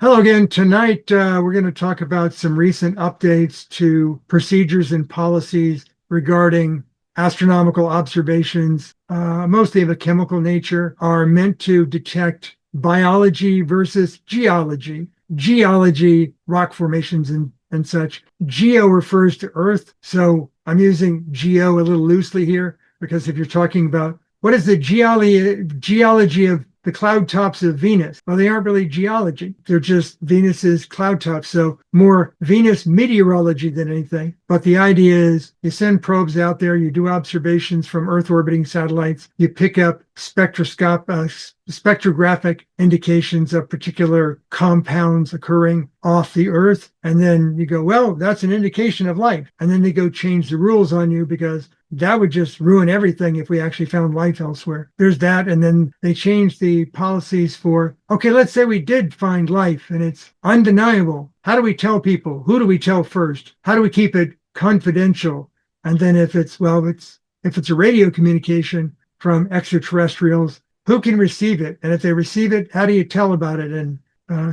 Hello again. Tonight, we're going to talk about some recent updates to procedures and policies regarding astronomical observations, mostly of a chemical nature, are meant to detect biology versus geology. Geology, rock formations and such. Geo refers to Earth. So I'm using geo a little loosely here because if you're talking about what is the geology of the cloud tops of Venus? Well, they aren't really geology. They're just Venus's cloud tops. So more Venus meteorology than anything. But the idea is you send probes out there, you do observations from Earth orbiting satellites, you pick up spectrographic indications of particular compounds occurring off the Earth. And then you go, well, that's an indication of life. And then they go change the rules on you because that would just ruin everything if we actually found life elsewhere. There's that. And then they changed the policies for, okay, let's say we did find life and it's undeniable. How do we tell people? Who do we tell first? How do we keep it confidential? And then if it's a radio communication from extraterrestrials, who can receive it? And if they receive it, how do you tell about it? And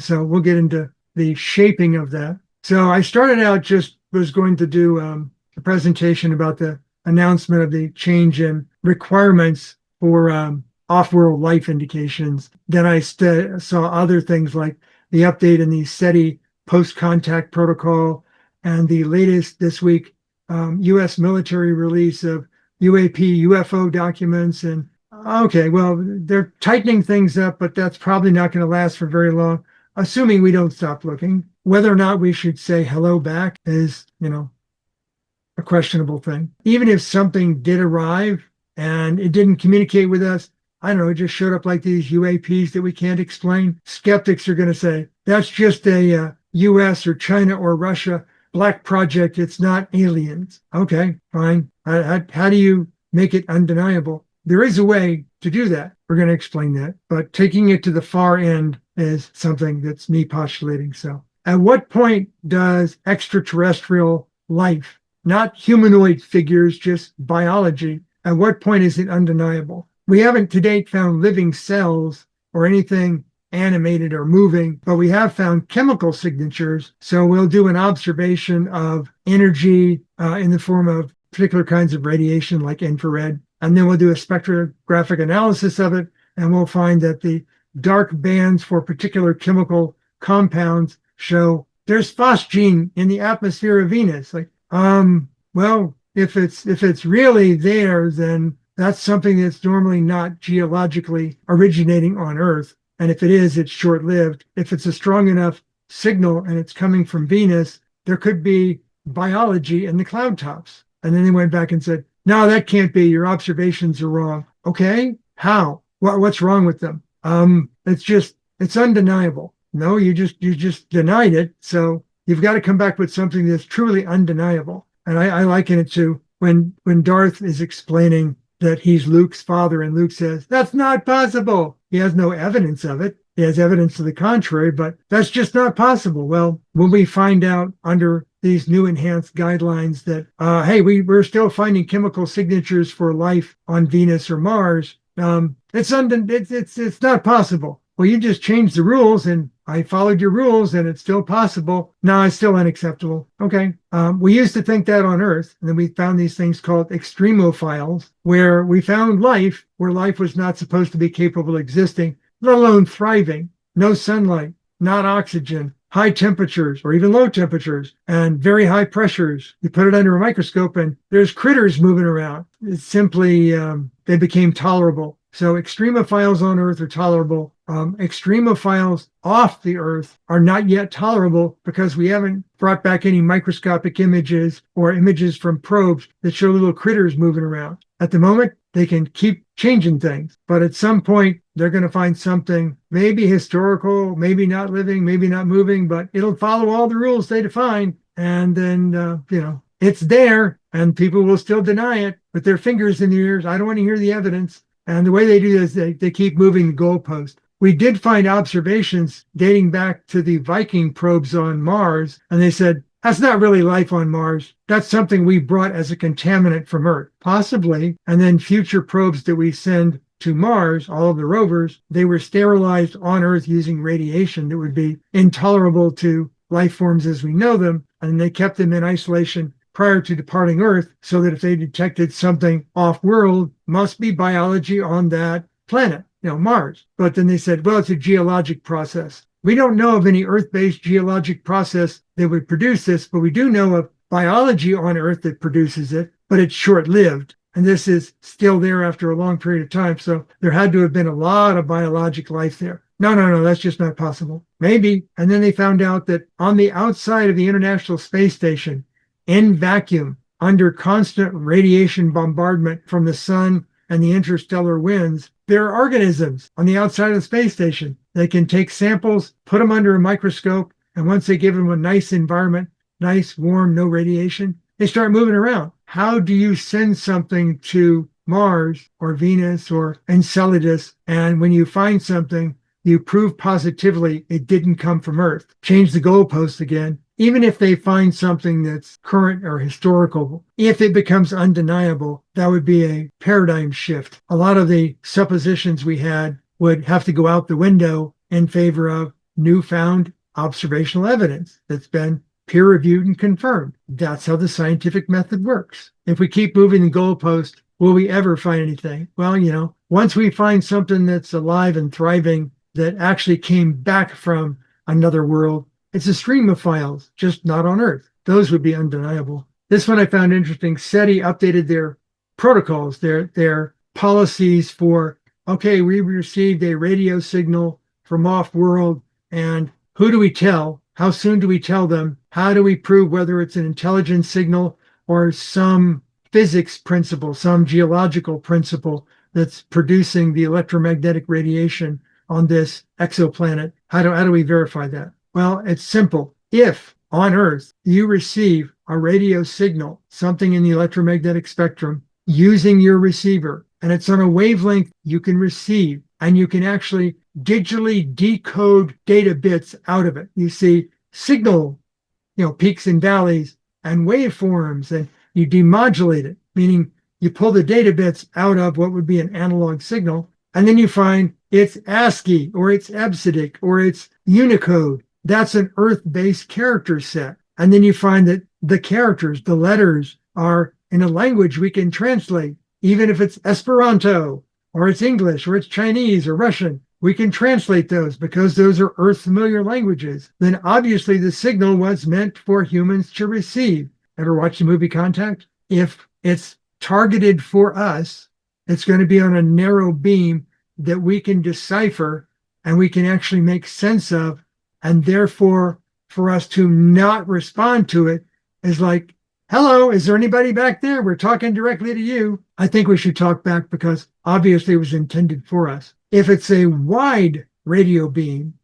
so we'll get into the shaping of that. So I started out was going to do a presentation about the announcement of the change in requirements for off-world life indications. Then I saw other things like the update in the SETI post-contact protocol and the latest this week U.S. military release of UAP, UFO documents. And okay, well, they're tightening things up, but that's probably not going to last for very long, assuming we don't stop looking. Whether or not we should say hello back is, a questionable thing. Even if something did arrive and it didn't communicate with us, I don't know, it just showed up like these UAPs that we can't explain. Skeptics are going to say, that's just a US or China or Russia black project. It's not aliens. Okay, fine. How do you make it undeniable? There is a way to do that. We're going to explain that. But taking it to the far end is something that's me postulating. So at what point does extraterrestrial life, not humanoid figures, just biology, at what point is it undeniable? We haven't to date found living cells or anything animated or moving, but we have found chemical signatures. So we'll do an observation of energy in the form of particular kinds of radiation like infrared. And then we'll do a spectrographic analysis of it. And we'll find that the dark bands for particular chemical compounds show there's phosgene in the atmosphere of Venus. Well, if it's really there, then that's something that's normally not geologically originating on Earth. And if it is, it's short-lived. If it's a strong enough signal and it's coming from Venus, there could be biology in the cloud tops. And then they went back and said, no, that can't be. Your observations are wrong. Okay, how? What's wrong with them? It's undeniable. No, you just denied it. So you've got to come back with something that's truly undeniable. And I liken it to when Darth is explaining that he's Luke's father, and Luke says, that's not possible. He has no evidence of it. He has evidence to the contrary, but that's just not possible. Well, when we find out under these new enhanced guidelines that, hey, we're still finding chemical signatures for life on Venus or Mars, it's not possible. Well, you just changed the rules and I followed your rules and it's still possible. No, it's still unacceptable. Okay. We used to think that on Earth. And then we found these things called extremophiles, where we found life where life was not supposed to be capable of existing, let alone thriving. No sunlight, not oxygen, high temperatures or even low temperatures and very high pressures. You put it under a microscope and there's critters moving around. It's simply, they became tolerable. So extremophiles on Earth are tolerable. Extremophiles off the Earth are not yet tolerable because we haven't brought back any microscopic images or images from probes that show little critters moving around. At the moment, they can keep changing things. But at some point, they're going to find something maybe historical, maybe not living, maybe not moving, but it'll follow all the rules they define. And then, it's there and people will still deny it with their fingers in their ears. I don't want to hear the evidence. And the way they do this, they keep moving the goalpost. We did find observations dating back to the Viking probes on Mars, and they said, that's not really life on Mars. That's something we brought as a contaminant from Earth, possibly. And then future probes that we send to Mars, all of the rovers, they were sterilized on Earth using radiation that would be intolerable to life forms as we know them. And they kept them in isolation prior to departing Earth so that if they detected something off-world, must be biology on that planet, Mars. But then they said, well, it's a geologic process. We don't know of any Earth-based geologic process that would produce this, but we do know of biology on Earth that produces it, but it's short-lived. And this is still there after a long period of time. So there had to have been a lot of biologic life there. No, that's just not possible. Maybe. And then they found out that on the outside of the International Space Station, in vacuum, under constant radiation bombardment from the sun and the interstellar winds, there are organisms on the outside of the space station. They can take samples, put them under a microscope, and once they give them a nice environment, nice, warm, no radiation, they start moving around. How do you send something to Mars or Venus or Enceladus, and when you find something, you prove positively it didn't come from Earth? Change the goalpost again. Even if they find something that's current or historical, if it becomes undeniable, that would be a paradigm shift. A lot of the suppositions we had would have to go out the window in favor of newfound observational evidence that's been peer-reviewed and confirmed. That's how the scientific method works. If we keep moving the goalpost, will we ever find anything? Well, once we find something that's alive and thriving that actually came back from another world, it's extremophiles, just not on Earth. Those would be undeniable. This one I found interesting. SETI updated their protocols, their policies for, okay, we received a radio signal from off-world, and who do we tell? How soon do we tell them? How do we prove whether it's an intelligence signal or some physics principle, some geological principle that's producing the electromagnetic radiation on this exoplanet? How do we verify that? Well, it's simple. If on Earth you receive a radio signal, something in the electromagnetic spectrum, using your receiver, and it's on a wavelength you can receive, and you can actually digitally decode data bits out of it. You see signal, peaks and valleys and waveforms, and you demodulate it, meaning you pull the data bits out of what would be an analog signal, and then you find it's ASCII or it's EBCDIC or it's Unicode. That's an Earth-based character set. And then you find that the characters, the letters, are in a language we can translate. Even if it's Esperanto, or it's English, or it's Chinese, or Russian, we can translate those because those are Earth-familiar languages. Then obviously the signal was meant for humans to receive. Ever watch the movie Contact? If it's targeted for us, it's going to be on a narrow beam that we can decipher and we can actually make sense of. And therefore, for us to not respond to it is like, hello, is there anybody back there? We're talking directly to you. I think we should talk back because obviously it was intended for us. If it's a wide radio beam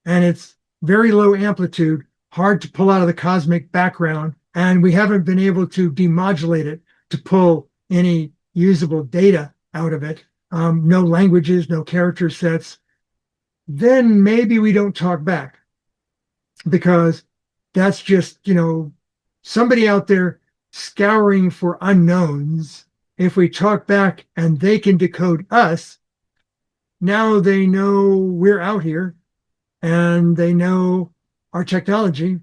and it's very low amplitude, hard to pull out of the cosmic background, and we haven't been able to demodulate it to pull any usable data out of it, no languages, no character sets, then maybe we don't talk back. Because that's just, somebody out there scouring for unknowns. If we talk back and they can decode us, now they know we're out here and they know our technology.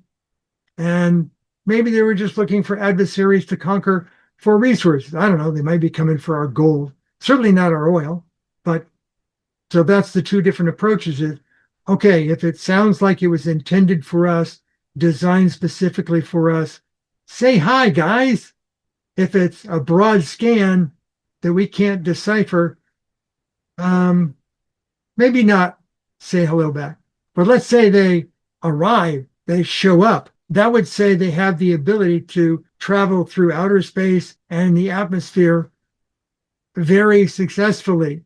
And maybe they were just looking for adversaries to conquer for resources. I don't know. They might be coming for our gold. Certainly not our oil. But so that's the two different approaches. Okay, if it sounds like it was intended for us, designed specifically for us, say hi, guys. If it's a broad scan that we can't decipher, maybe not say hello back. But let's say they arrive, they show up. That would say they have the ability to travel through outer space and the atmosphere very successfully.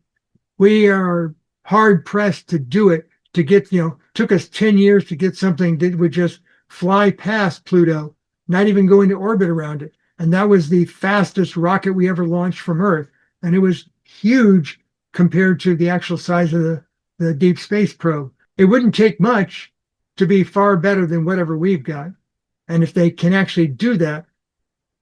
We are hard pressed to do it. To get, took us 10 years to get something that would just fly past Pluto, not even go into orbit around it. And that was the fastest rocket we ever launched from Earth. And it was huge compared to the actual size of the deep space probe. It wouldn't take much to be far better than whatever we've got. And if they can actually do that,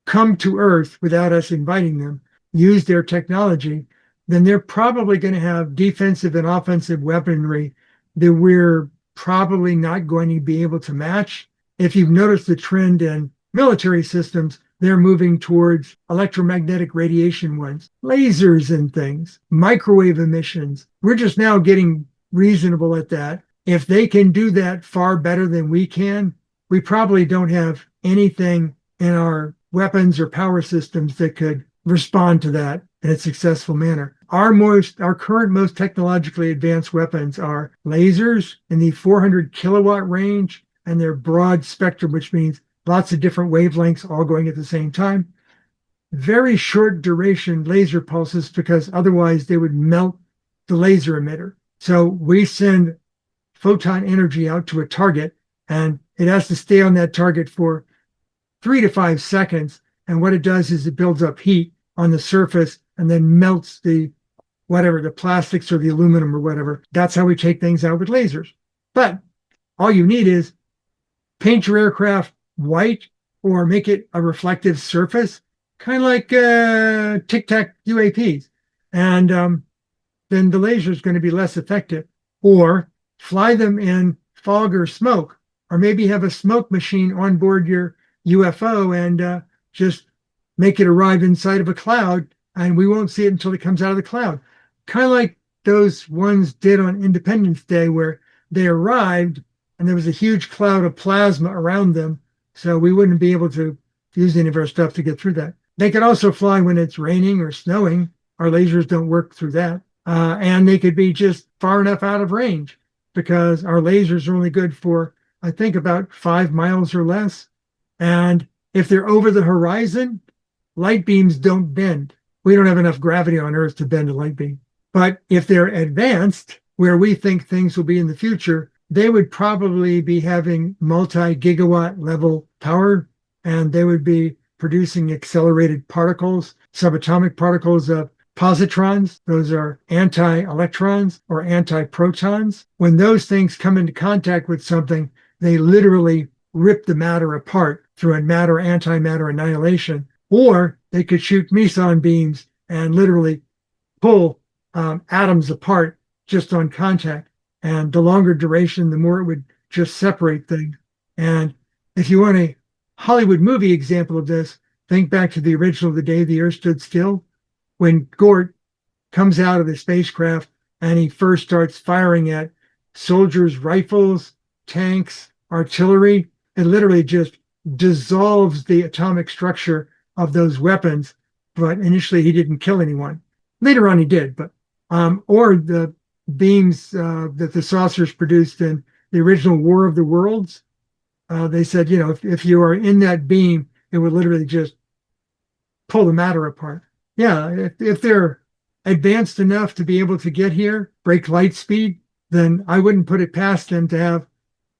come to Earth without us inviting them, use their technology, then they're probably going to have defensive and offensive weaponry that we're probably not going to be able to match. If you've noticed the trend in military systems, they're moving towards electromagnetic radiation ones, lasers and things, microwave emissions. We're just now getting reasonable at that. If they can do that far better than we can, we probably don't have anything in our weapons or power systems that could respond to that in a successful manner. Our current most technologically advanced weapons are lasers in the 400 kilowatt range, and they're broad spectrum, which means lots of different wavelengths all going at the same time. Very short duration laser pulses, because otherwise they would melt the laser emitter. So we send photon energy out to a target, and it has to stay on that target for 3 to 5 seconds. And what it does is it builds up heat on the surface and then melts the plastics or the aluminum or whatever. That's how we take things out with lasers. But all you need is paint your aircraft white or make it a reflective surface, kind of like Tic Tac UAPs. And then the laser is going to be less effective. Or fly them in fog or smoke, or maybe have a smoke machine on board your UFO and just make it arrive inside of a cloud, and we won't see it until it comes out of the cloud. Kind of like those ones did on Independence Day, where they arrived and there was a huge cloud of plasma around them, so we wouldn't be able to use any of our stuff to get through that. They could also fly when it's raining or snowing. Our lasers don't work through that. And they could be just far enough out of range, because our lasers are only good for, I think, about 5 miles or less. And if they're over the horizon, light beams don't bend. We don't have enough gravity on Earth to bend a light beam. But if they're advanced, where we think things will be in the future, they would probably be having multi-gigawatt level power, and they would be producing accelerated particles, subatomic particles of positrons. Those are anti-electrons or anti-protons. When those things come into contact with something, they literally rip the matter apart through a matter-antimatter annihilation. Or they could shoot Meson beams and literally pull atoms apart just on contact. And the longer duration, the more it would just separate things. And if you want a Hollywood movie example of this, think back to the original The Day the Earth Stood Still, when Gort comes out of the spacecraft and he first starts firing at soldiers' rifles, tanks, artillery. It literally just dissolves the atomic structure of those weapons. But initially he didn't kill anyone. Later on he did, but or the beams that the saucers produced in the original War of the Worlds. They said, if you are in that beam, it would literally just pull the matter apart. Yeah, if they're advanced enough to be able to get here, break light speed, then I wouldn't put it past them to have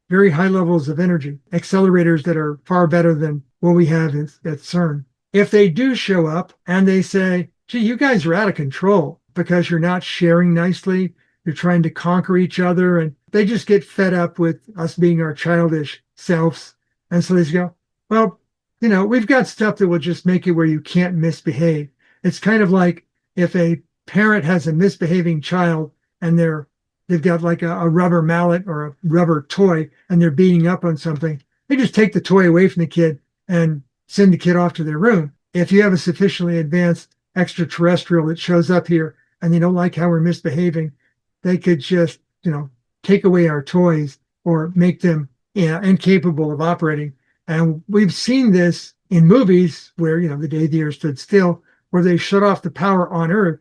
very high levels of energy, accelerators that are far better than what we have at CERN. If they do show up and they say, gee, you guys are out of control because you're not sharing nicely, you're trying to conquer each other, and they just get fed up with us being our childish selves. And so they go, well, we've got stuff that will just make it where you can't misbehave. It's kind of like if a parent has a misbehaving child and they've got like a rubber mallet or a rubber toy and they're beating up on something. They just take the toy away from the kid and send the kid off to their room. If you have a sufficiently advanced extraterrestrial that shows up here and they don't like how we're misbehaving, they could just, take away our toys or make them incapable of operating. And we've seen this in movies where, The Day the Earth Stood Still, where they shut off the power on Earth,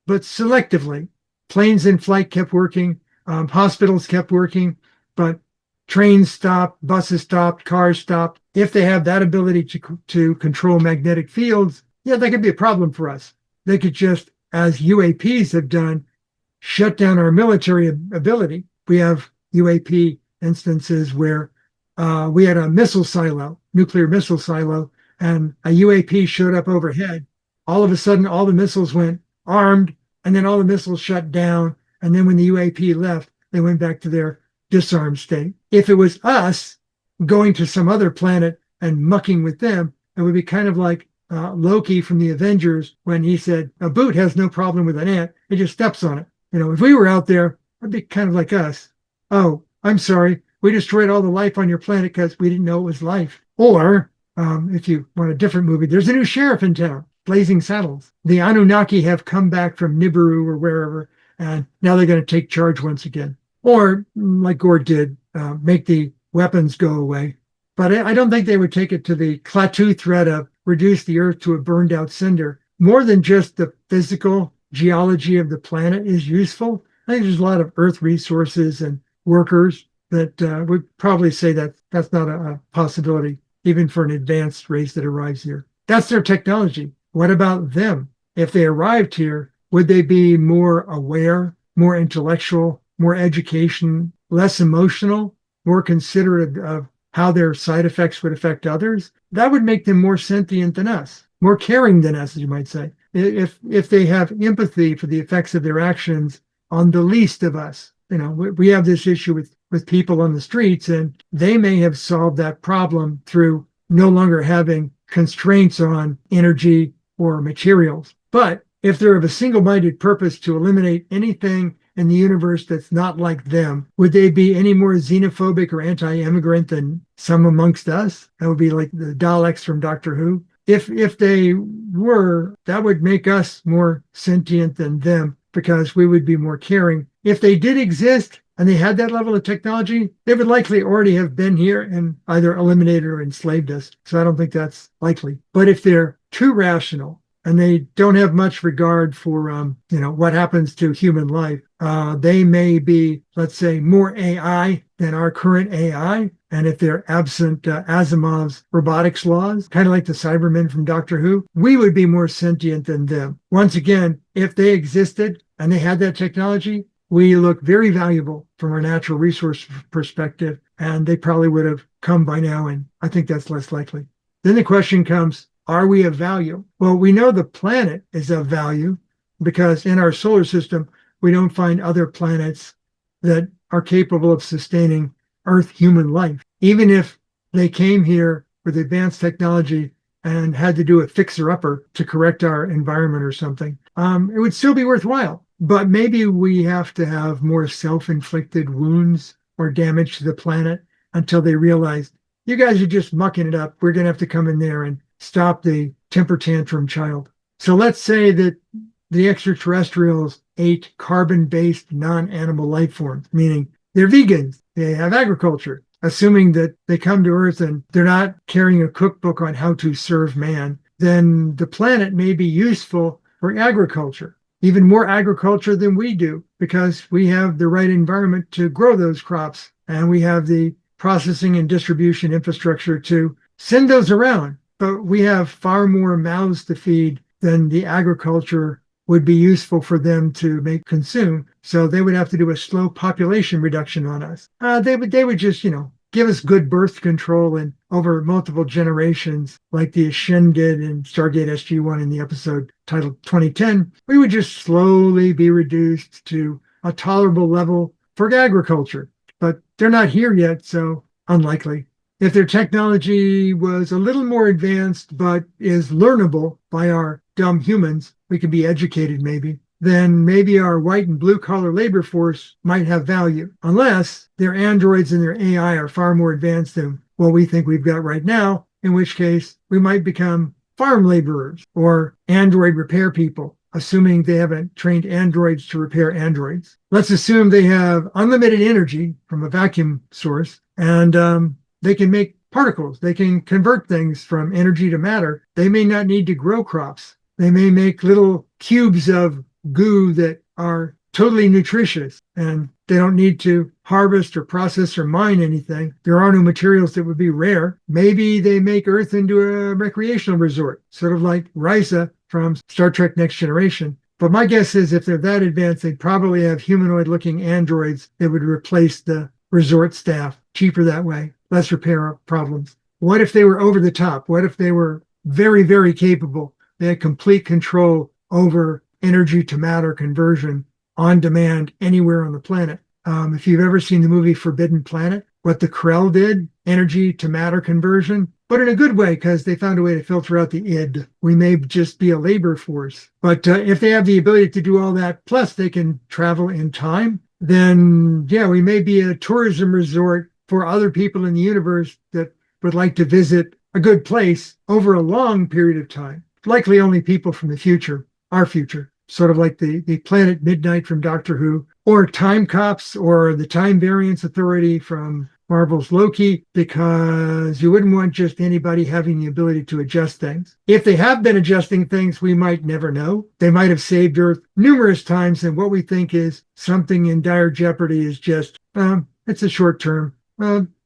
but selectively. Planes in flight kept working, hospitals kept working, but trains stopped, buses stopped, cars stopped. If they have that ability to control magnetic fields, that could be a problem for us. They could just, as UAPs have done, shut down our military ability. We have UAP instances where we had a missile silo, nuclear missile silo, and a UAP showed up overhead. All of a sudden, all the missiles went armed, and then all the missiles shut down. And then when the UAP left, they went back to their disarmed state. If it was us going to some other planet and mucking with them, it would be kind of like Loki from the Avengers when he said, a boot has no problem with an ant. It just steps on it. If we were out there, it'd be kind of like us. Oh, I'm sorry. We destroyed all the life on your planet because we didn't know it was life. Or if you want a different movie, there's a new sheriff in town, Blazing Saddles. The Anunnaki have come back from Nibiru or wherever, and now they're going to take charge once again. Or, like Gore did, make the weapons go away. But I don't think they would take it to the Klaatu threat of reduce the Earth to a burned out cinder. More than just the physical geology of the planet is useful. I think there's a lot of Earth resources and workers that would probably say that that's not a possibility, even for an advanced race that arrives here. That's their technology. What about them? If they arrived here, would they be more aware, more intellectual, more education, less emotional, more considerate of how their side effects would affect others? That would make them more sentient than us, more caring than us, as you might say. If they have empathy for the effects of their actions on the least of us. We have this issue with people on the streets, and they may have solved that problem through no longer having constraints on energy or materials. But if they're of a single-minded purpose to eliminate anything in the universe that's not like them, would they be any more xenophobic or anti-immigrant than some amongst us? That would be like the Daleks from Doctor Who. If they were, that would make us more sentient than them because we would be more caring. If they did exist and they had that level of technology, they would likely already have been here and either eliminated or enslaved us. So I don't think that's likely. But if they're too rational and they don't have much regard for, what happens to human life, they may be, let's say, more AI than our current AI. And if they're absent Asimov's robotics laws, kind of like the Cybermen from Doctor Who, we would be more sentient than them. Once again, if they existed and they had that technology, we look very valuable from our natural resource perspective, and they probably would have come by now, and I think that's less likely. Then the question comes, are we of value? Well, we know the planet is of value because in our solar system, we don't find other planets that are capable of sustaining Earth human life. Even if they came here with advanced technology and had to do a fixer-upper to correct our environment or something, it would still be worthwhile. But maybe we have to have more self-inflicted wounds or damage to the planet until they realize, you guys are just mucking it up. We're going to have to come in there and stop the temper tantrum child. So let's say that the extraterrestrials ate carbon-based non-animal life forms, meaning they're vegans, they have agriculture, assuming that they come to Earth and they're not carrying a cookbook on how to serve man, then the planet may be useful for agriculture, even more agriculture than we do, because we have the right environment to grow those crops, and we have the processing and distribution infrastructure to send those around. But we have far more mouths to feed than the agriculture would be useful for them to consume. So they would have to do a slow population reduction on us. They would just, give us good birth control and over multiple generations, like the Shin did in Stargate SG-1 in the episode titled 2010. We would just slowly be reduced to a tolerable level for agriculture. But they're not here yet, so unlikely. If their technology was a little more advanced but is learnable by our dumb humans, we could be educated maybe, then maybe our white and blue collar labor force might have value, unless their androids and their AI are far more advanced than what we think we've got right now, in which case we might become farm laborers or android repair people, assuming they haven't trained androids to repair androids. Let's assume they have unlimited energy from a vacuum source, and they can make particles. They can convert things from energy to matter. They may not need to grow crops. They may make little cubes of goo that are totally nutritious, and they don't need to harvest or process or mine anything. There are no materials that would be rare. Maybe they make Earth into a recreational resort, sort of like Risa from Star Trek Next Generation. But my guess is if they're that advanced, they'd probably have humanoid-looking androids that would replace the resort staff. Cheaper that way, less repair problems. What if they were over the top? What if they were very, very capable? They had complete control over energy to matter conversion on demand anywhere on the planet. If you've ever seen the movie Forbidden Planet, what the Krell did, energy to matter conversion, but in a good way because they found a way to filter out the id. We may just be a labor force. But if they have the ability to do all that, plus they can travel in time, then yeah, we may be a tourism resort for other people in the universe that would like to visit a good place over a long period of time. Likely only people from the future, our future, sort of like the Planet Midnight from Doctor Who, or Time Cops, or the Time Variance Authority from Marvel's Loki, because you wouldn't want just anybody having the ability to adjust things. If they have been adjusting things, we might never know. They might have saved Earth numerous times, and what we think is something in dire jeopardy is just, it's a short term.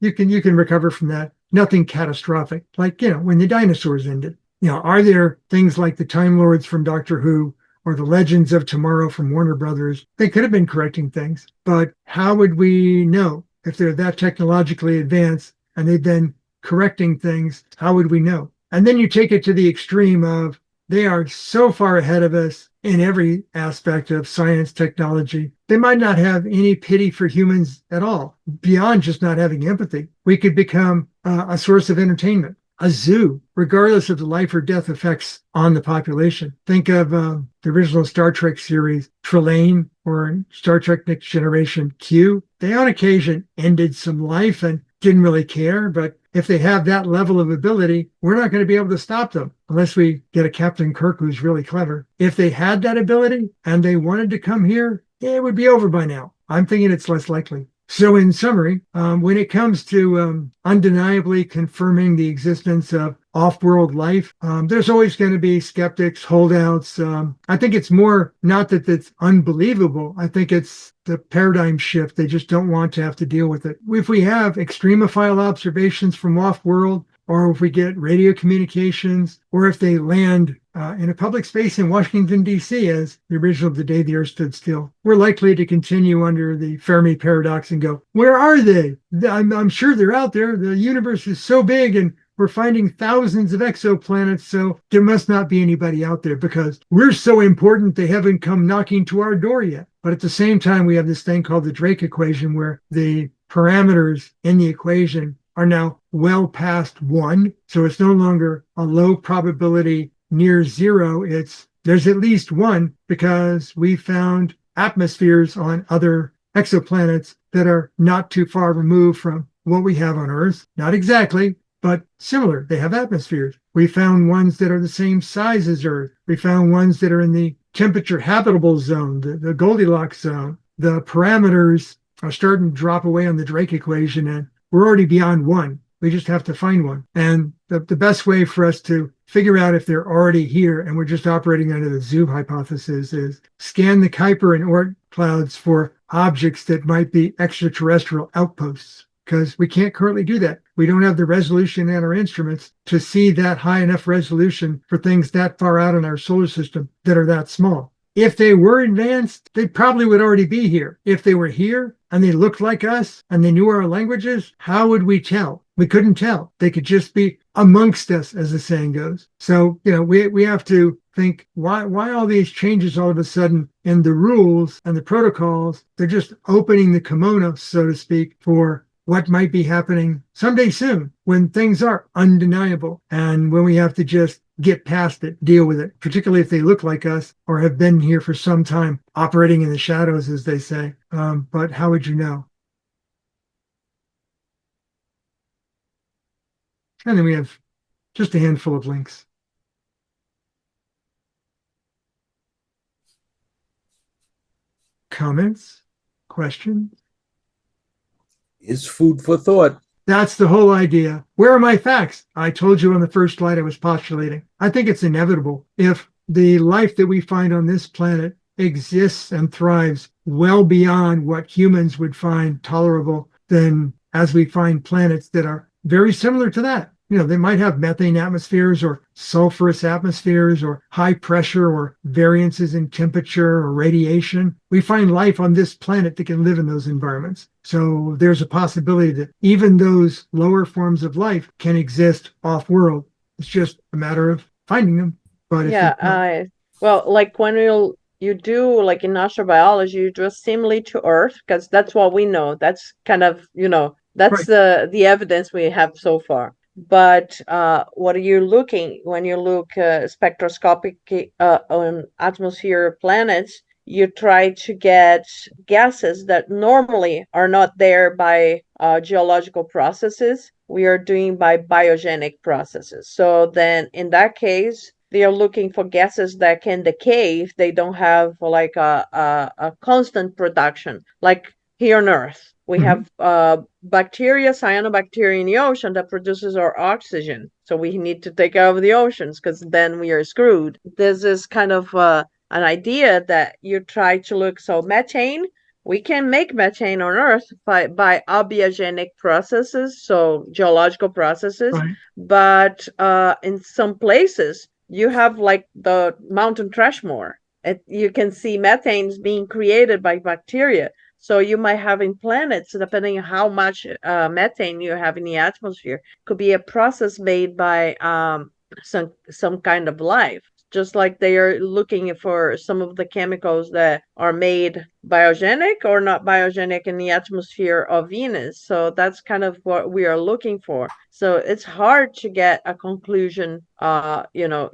You can recover from that. Nothing catastrophic, like, when the dinosaurs ended. Are there things like the Time Lords from Doctor Who or the Legends of Tomorrow from Warner Brothers? They could have been correcting things, but how would we know if they're that technologically advanced and they've been correcting things? How would we know? And then you take it to the extreme of they are so far ahead of us in every aspect of science, technology. They might not have any pity for humans at all, beyond just not having empathy. We could become a source of entertainment, a zoo, regardless of the life or death effects on the population. Think of the original Star Trek series, Trelane, or Star Trek Next Generation, Q. They on occasion ended some life and didn't really care, but if they have that level of ability, we're not going to be able to stop them unless we get a Captain Kirk who's really clever. If they had that ability and they wanted to come here, it would be over by now. I'm thinking it's less likely. So in summary, when it comes to undeniably confirming the existence of off-world life, there's always going to be skeptics, holdouts. I think it's more not that it's unbelievable. I think it's the paradigm shift. They just don't want to have to deal with it. If we have extremophile observations from off-world, or if we get radio communications, or if they land in a public space in Washington, D.C., as the original of The Day the Earth Stood Still, we're likely to continue under the Fermi Paradox and go, where are they? I'm sure they're out there. The universe is so big and we're finding thousands of exoplanets, so there must not be anybody out there because we're so important they haven't come knocking to our door yet. But at the same time, we have this thing called the Drake equation, where the parameters in the equation are now well past one. So it's no longer a low probability near zero. There's at least one, because we found atmospheres on other exoplanets that are not too far removed from what we have on Earth. Not exactly, but similar. They have atmospheres. We found ones that are the same size as Earth. We found ones that are in the temperature habitable zone, the Goldilocks zone. The parameters are starting to drop away on the Drake equation, and we're already beyond one. We just have to find one. And the best way for us to figure out if they're already here and we're just operating under the Zoo hypothesis is scan the Kuiper and Oort clouds for objects that might be extraterrestrial outposts, because we can't currently do that. We don't have the resolution in our instruments to see that high enough resolution for things that far out in our solar system that are that small. If they were advanced, they probably would already be here. If they were here and they looked like us and they knew our languages, how would we tell? We couldn't tell. They could just be amongst us, as the saying goes. So, we have to think, why all these changes all of a sudden in the rules and the protocols? They're just opening the kimono, so to speak, for what might be happening someday soon, when things are undeniable and when we have to just get past it, deal with it, particularly if they look like us or have been here for some time, operating in the shadows, as they say. But how would you know? And then we have just a handful of links. Comments? Questions? Is food for thought. That's the whole idea. Where are my facts? I told you on the first slide I was postulating. I think it's inevitable. If the life that we find on this planet exists and thrives well beyond what humans would find tolerable, then as we find planets that are very similar to that, they might have methane atmospheres or sulfurous atmospheres or high pressure or variances in temperature or radiation. We find life on this planet that can live in those environments. So there's a possibility that even those lower forms of life can exist off-world. It's just a matter of finding them. But well, like when you do, like in astrobiology, you do a simile to Earth, because that's what we know. That's kind of, that's right. the evidence we have so far. But what are you looking when you look spectroscopic on atmosphere planets? You try to get gases that normally are not there by geological processes. We are doing by biogenic processes. So then, in that case, they are looking for gases that can decay if they don't have like a constant production, like here on Earth. We Mhm. have bacteria, cyanobacteria in the ocean that produces our oxygen. So we need to take care of the oceans because then we are screwed. This is kind of an idea that you try to look. So methane, we can make methane on Earth by abiogenic processes, so geological processes. Right. But in some places, you have like the mountain Trashmore. You can see methanes being created by bacteria. So you might have in planets, depending on how much methane you have in the atmosphere, could be a process made by some kind of life. Just like they are looking for some of the chemicals that are made biogenic or not biogenic in the atmosphere of Venus. So that's kind of what we are looking for. So it's hard to get a conclusion,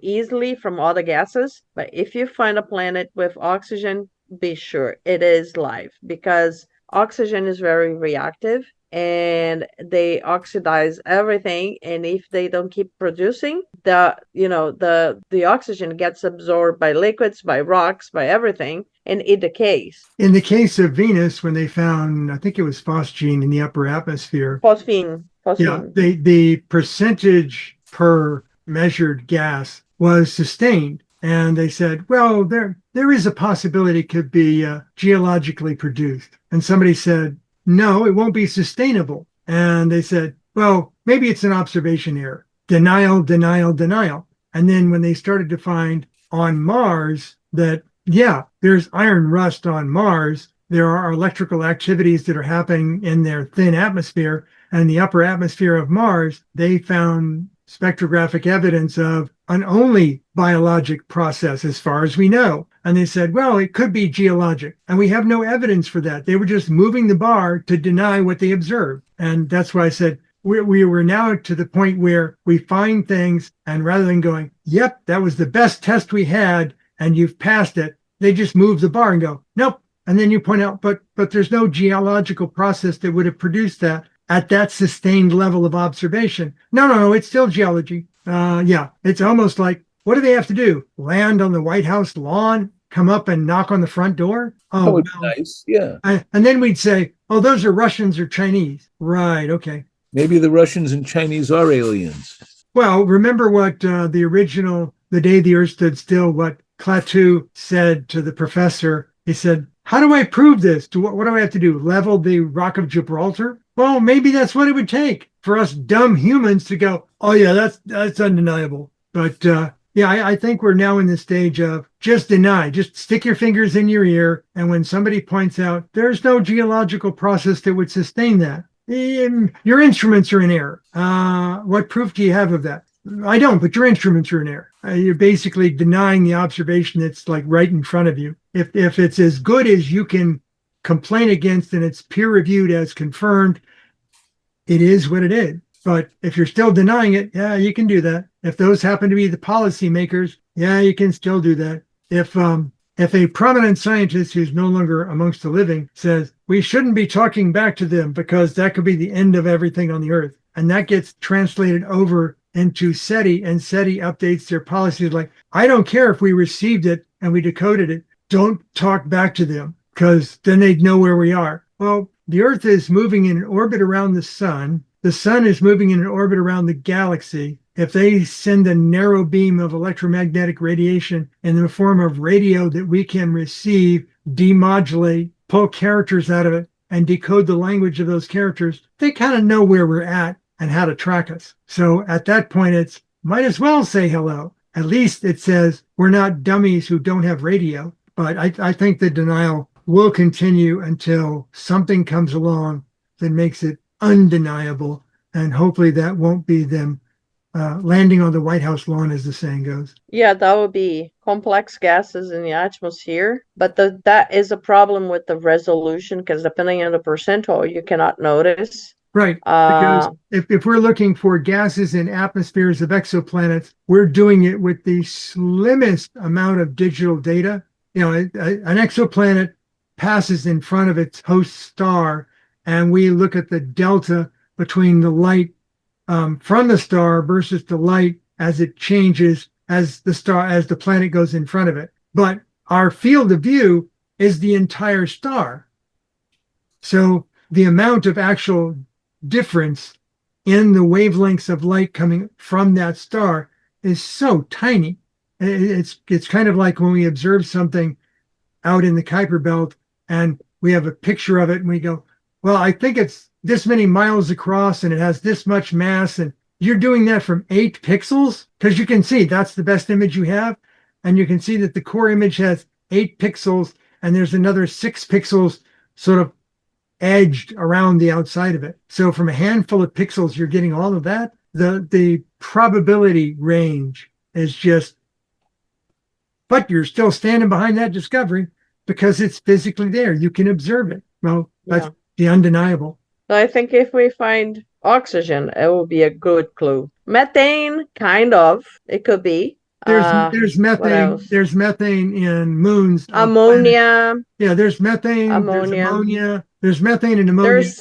easily from other gases. But if you find a planet with oxygen, be sure it is life because oxygen is very reactive and they oxidize everything, and if they don't keep producing, the oxygen gets absorbed by liquids, by rocks, by everything, and it decays. In the case of Venus, when they found, I think it was phosgene in the upper atmosphere, Phosphine, yeah, phosphine. the percentage per measured gas was sustained. And they said, well, there is a possibility it could be geologically produced. And somebody said, no, it won't be sustainable. And they said, well, maybe it's an observation error. Denial, denial, denial. And then when they started to find on Mars that, yeah, there's iron rust on Mars, there are electrical activities that are happening in their thin atmosphere, and the upper atmosphere of Mars, they found spectrographic evidence of an only biologic process as far as we know. And they said, well, it could be geologic. And we have no evidence for that. They were just moving the bar to deny what they observed. And that's why I said, we were now to the point where we find things, and rather than going, yep, that was the best test we had and you've passed it, they just move the bar and go, nope. And then you point out, but there's no geological process that would have produced that at that sustained level of observation. No, it's still geology. Yeah, it's almost like, what do they have to do? Land on the White House lawn, come up and knock on the front door? That Oh, would be well. nice. Yeah. And then we'd say, oh, those are Russians or Chinese. Right, okay. Maybe the Russians and Chinese are aliens. Well, remember what the day the Earth stood still, what Klaatu said to the professor. He said, how do I prove this? What do I have to do? Level the Rock of Gibraltar? Well, maybe that's what it would take for us dumb humans to go, oh, yeah, that's undeniable. But yeah, I think we're now in the stage of just deny, just stick your fingers in your ear. And when somebody points out there's no geological process that would sustain that, your instruments are in error. What proof do you have of that? I don't, but your instruments are in error. You're basically denying the observation that's like right in front of you. If it's as good as you can complain against and it's peer reviewed as confirmed, it is what it is. But if you're still denying it, yeah, you can do that. If those happen to be the policymakers, yeah, you can still do that. If a prominent scientist who's no longer amongst the living says we shouldn't be talking back to them because that could be the end of everything on the earth, and that gets translated over into SETI, and SETI updates their policies like, I don't care if we received it and we decoded it, don't talk back to them because then they'd know where we are. Well, the earth is moving in an orbit around the sun. The sun is moving in an orbit around the galaxy. If they send a narrow beam of electromagnetic radiation in the form of radio that we can receive, demodulate, pull characters out of it, and decode the language of those characters, they kind of know where we're at and how to track us. So at that point, it's might as well say hello. At least it says we're not dummies who don't have radio. But I think the denial will continue until something comes along that makes it undeniable. And hopefully that won't be them landing on the White House lawn, as the saying goes. Yeah, that would be complex gases in the atmosphere, but that is a problem with the resolution because depending on the percentile, you cannot notice. Right. Because if we're looking for gases in atmospheres of exoplanets, we're doing it with the slimmest amount of digital data. An exoplanet passes in front of its host star, and we look at the delta between the light from the star versus the light as it changes as the planet goes in front of it. But our field of view is the entire star. So the amount of actual difference in the wavelengths of light coming from that star is so tiny. It's kind of like when we observe something out in the Kuiper Belt and we have a picture of it and we go, well, I think it's this many miles across and it has this much mass. And you're doing that from 8 pixels because you can see that's the best image you have. And you can see that the core image has 8 pixels and there's another 6 pixels sort of edged around the outside of it. So from a handful of pixels, you're getting all of that. The probability range is just, but you're still standing behind that discovery because it's physically there. You can observe it. Well, that's the undeniable. So I think if we find oxygen, it will be a good clue. Methane, kind of. It could be. There's methane. There's methane in moons. Ammonia. Yeah, there's methane. Ammonia. There's ammonia. There's methane and ammonia. There's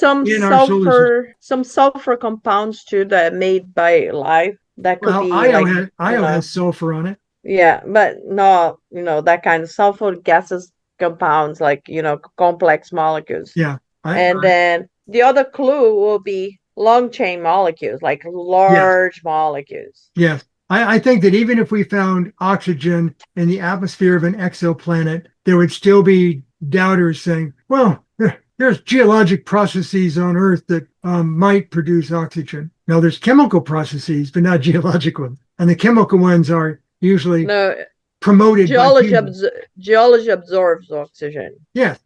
some sulfur compounds too that are made by life. That could be Io has sulfur on it. Yeah, but no, that kind of sulfur gases compounds like complex molecules. Yeah. Then the other clue will be long chain molecules, like large molecules. Yes. I think that even if we found oxygen in the atmosphere of an exoplanet, there would still be doubters saying, well, there's geologic processes on Earth that might produce oxygen. Now, there's chemical processes, but not geologic ones. And the chemical ones are usually promoted. Geology absorbs oxygen. Yes,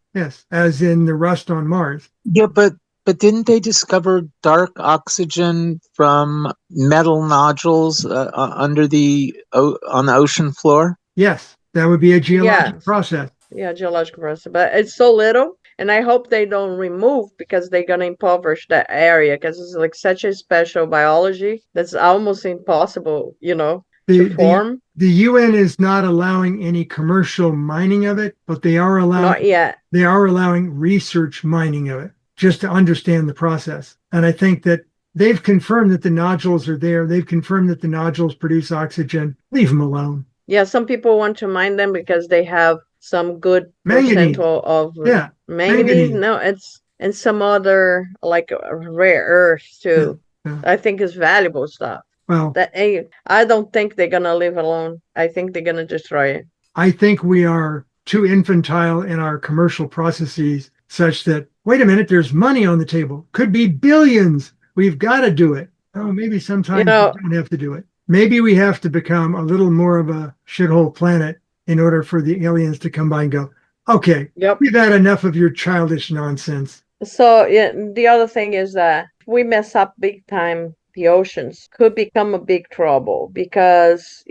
as in the rust on Mars. Yeah, but didn't they discover dark oxygen from metal nodules on the ocean floor? Yes, that would be a geologic process. Yeah, geological process, but it's so little, and I hope they don't remove because they're gonna impoverish that area because it's like such a special biology that's almost impossible, to form. The UN is not allowing any commercial mining of it, but they are allowing not yet. They are allowing research mining of it just to understand the process. And I think that they've confirmed that the nodules are there. They've confirmed that the nodules produce oxygen. Leave them alone. Yeah, some people want to mine them because they have some good manganese. percentile of manganese. No, it's and some other like rare earths too. Yeah. I think it's valuable stuff. Well, I don't think they're gonna leave alone. I think they're gonna destroy it. I think we are too infantile in our commercial processes such that, wait a minute, there's money on the table. Could be billions. We've got to do it. Oh, maybe sometimes we don't have to do it. Maybe we have to become a little more of a shithole planet in order for the aliens to come by and go, okay, we've had enough of your childish nonsense. So the other thing is that if we mess up big time, the oceans could become a big trouble because,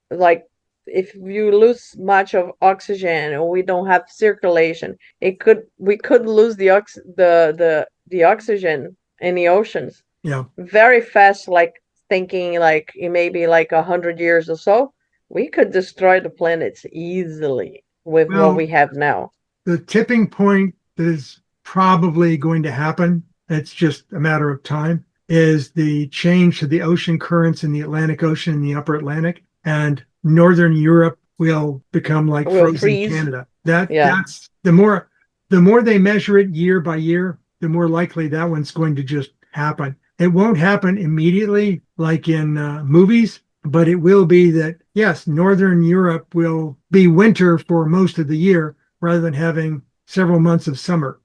like if you lose much of oxygen and we don't have circulation, we could lose the oxygen in the oceans. Yeah. Very fast, like thinking like in maybe like 100 years or so, we could destroy the planets easily with what we have now. The tipping point that is probably going to happen, it's just a matter of time, is the change to the ocean currents in the Atlantic Ocean and the upper Atlantic, and Northern Europe will become like frozen Canada. That's the more they measure it year by year, the more likely that one's going to just happen. It won't happen immediately like in movies, but it will be that, yes, Northern Europe will be winter for most of the year rather than having several months of summer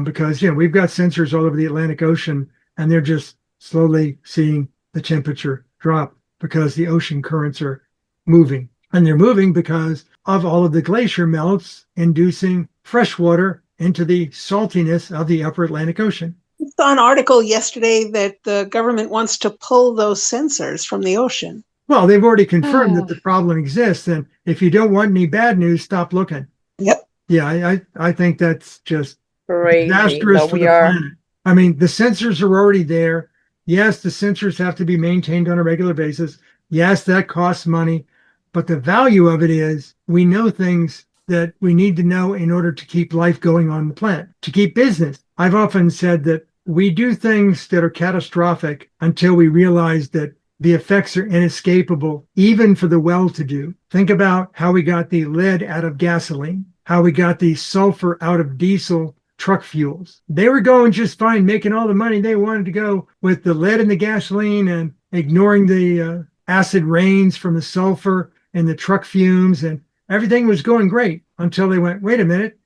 because, we've got sensors all over the Atlantic Ocean and they're just slowly seeing the temperature drop because the ocean currents are moving. And they're moving because of all of the glacier melts inducing fresh water into the saltiness of the upper Atlantic Ocean. I saw an article yesterday that the government wants to pull those sensors from the ocean. Well, they've already confirmed that the problem exists. And if you don't want any bad news, stop looking. Yep. Yeah, I think that's just crazy disastrous for the planet. I mean, the sensors are already there. Yes, the sensors have to be maintained on a regular basis. Yes, that costs money. But the value of it is we know things that we need to know in order to keep life going on the planet, to keep business. I've often said that we do things that are catastrophic until we realize that the effects are inescapable, even for the well-to-do. Think about how we got the lead out of gasoline, how we got the sulfur out of diesel truck fuels. They were going just fine, making all the money they wanted to go with the lead in the gasoline and ignoring the acid rains from the sulfur and the truck fumes, and everything was going great until they went, wait a minute,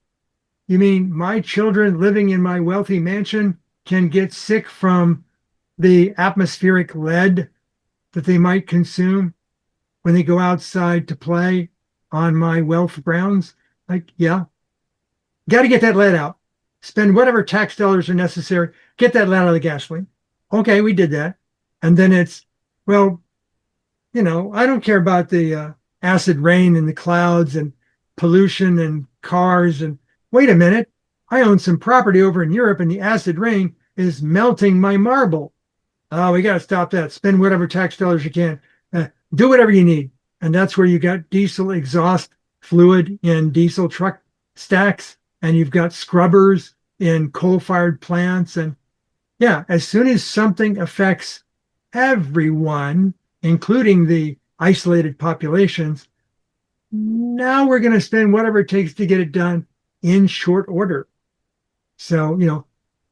you mean my children living in my wealthy mansion can get sick from the atmospheric lead that they might consume when they go outside to play on my wealth grounds? Like, yeah, got to get that lead out. Spend whatever tax dollars are necessary. Get that lead out of the gasoline. Okay, we did that. And then it's, well, I don't care about the acid rain and the clouds and pollution and cars. And wait a minute, I own some property over in Europe and the acid rain is melting my marble. Oh, we got to stop that. Spend whatever tax dollars you can. Do whatever you need. And that's where you got diesel exhaust fluid in diesel truck stacks, and you've got scrubbers in coal-fired plants. And yeah, as soon as something affects everyone, including the isolated populations, now we're going to spend whatever it takes to get it done in short order. So,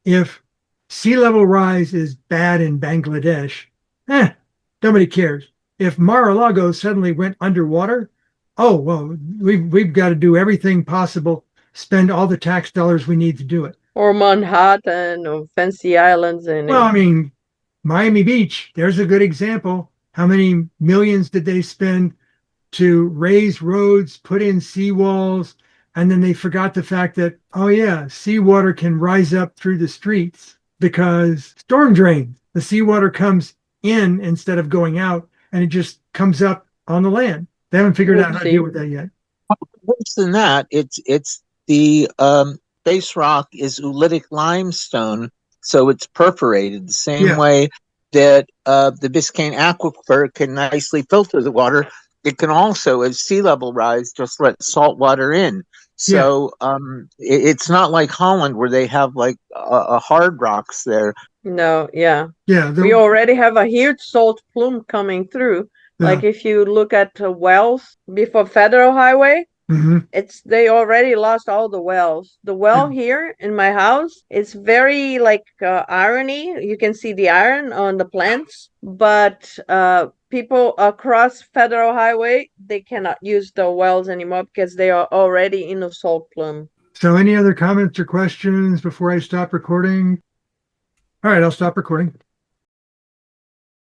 if sea level rise is bad in Bangladesh, nobody cares. If Mar-a-Lago suddenly went underwater, oh, well, we've got to do everything possible, spend all the tax dollars we need to do it. Or Manhattan or fancy islands. Well, I mean, Miami Beach, there's a good example. How many millions did they spend to raise roads, put in seawalls, and then they forgot the fact that, oh yeah, seawater can rise up through the streets because storm drains. The seawater comes in instead of going out, and it just comes up on the land. They haven't figured out how to deal with that yet. Worse than that, it's the base rock is oolitic limestone, so it's perforated the same way that the Biscayne aquifer can nicely filter the water. It can also, as sea level rise, just let salt water in. So it's not like Holland where they have like a hard rocks there. No, yeah. Yeah. We already have a huge salt plume coming through. Yeah. Like if you look at wells before Federal Highway, they already lost all the wells. The well here in my house, it's very like irony. You can see the iron on the plants, but people across Federal Highway, they cannot use the wells anymore because they are already in a salt plume. So any other comments or questions before I stop recording? All right, I'll stop recording.